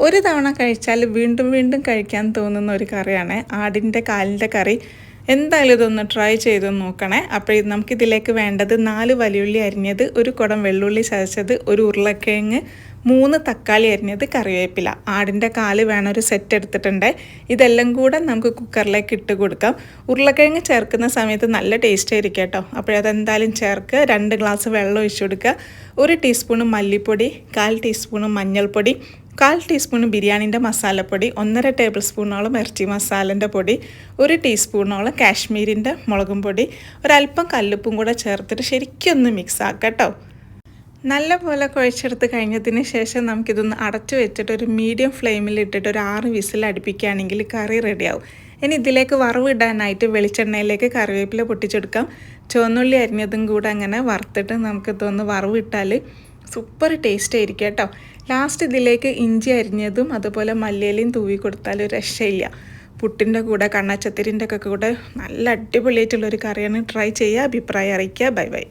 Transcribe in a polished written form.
ഒരു തവണ കഴിച്ചാൽ വീണ്ടും വീണ്ടും കഴിക്കാൻ തോന്നുന്ന ഒരു കറിയാണ് ആടിൻ്റെ കാലിൻ്റെ കറി. എന്തായാലും ഇതൊന്ന് ട്രൈ ചെയ്ത് നോക്കണേ. അപ്പോൾ നമുക്കിതിലേക്ക് വേണ്ടത് 4 വലിയുള്ളി അരിഞ്ഞത്, ഒരു കുടം വെള്ളുള്ളി ചതച്ചത്, ഒരു ഉരുളക്കിഴങ്ങ്, 3 തക്കാളി അരിഞ്ഞത്, കറിവേപ്പില. ആടിൻ്റെ കാല് വേണം ഒരു സെറ്റ് എടുത്തിട്ടുണ്ട്. ഇതെല്ലാം കൂടെ നമുക്ക് കുക്കറിലേക്ക് ഇട്ട് കൊടുക്കാം. ഉരുളക്കിഴങ്ങ് ചേർക്കുന്ന സമയത്ത് നല്ല ടേസ്റ്റ് ആയിരിക്കും കേട്ടോ. അപ്പോഴതെന്തായാലും ചേർക്കുക. 2 ഗ്ലാസ് വെള്ളം ഒഴിച്ചു കൊടുക്കുക. 1 ടീസ്പൂൺ മല്ലിപ്പൊടി, 1/4 ടീസ്പൂൺ മഞ്ഞൾപ്പൊടി, 1/4 ടീസ്പൂൺ ബിരിയാണിൻ്റെ മസാലപ്പൊടി, 1.5 ടേബിൾ സ്പൂണോളം ഇറച്ചി മസാലൻ്റെ പൊടി, 1 ടീസ്പൂണോളം കാശ്മീരിൻ്റെ മുളകും പൊടി, ഒരല്പം കല്ലുപ്പും കൂടെ ചേർത്തിട്ട് ശരിക്കും ഒന്ന് മിക്സ് ആക്കാം കേട്ടോ. നല്ലപോലെ കുഴച്ചെടുത്ത് കഴിഞ്ഞതിന് ശേഷം നമുക്കിതൊന്ന് അടച്ചു വെച്ചിട്ട് ഒരു മീഡിയം ഫ്ലെയിമിൽ ഇട്ടിട്ട് ഒരു 6 വിസിൽ അടുപ്പിക്കുകയാണെങ്കിൽ കറി റെഡിയാവും. ഇനി ഇതിലേക്ക് വറവ് ഇടാനായിട്ട് വെളിച്ചെണ്ണയിലേക്ക് കറിവേപ്പില പൊട്ടിച്ചെടുക്കാം. ചുവന്നുള്ളി അരിഞ്ഞതും കൂടെ അങ്ങനെ വറുത്തിട്ട് നമുക്കിതൊന്ന് വറവ് ഇട്ടാൽ സൂപ്പർ ടേസ്റ്റ് ആയിരിക്കും കേട്ടോ. ലാസ്റ്റ് ഇതിലേക്ക് ഇഞ്ചി അരിഞ്ഞതും അതുപോലെ മല്ലിയിലയും തൂവി കൊടുത്താൽ ഒരു രക്ഷയില്ല. പുട്ടിൻ്റെ കൂടെ കണ്ണച്ചത്തിരിൻ്റെ ഒക്കെ കൂടെ നല്ല അടിപൊളിയായിട്ടുള്ളൊരു കറിയാണ്. ട്രൈ ചെയ്യുക, അഭിപ്രായം അറിയിക്കുക. Bye bye.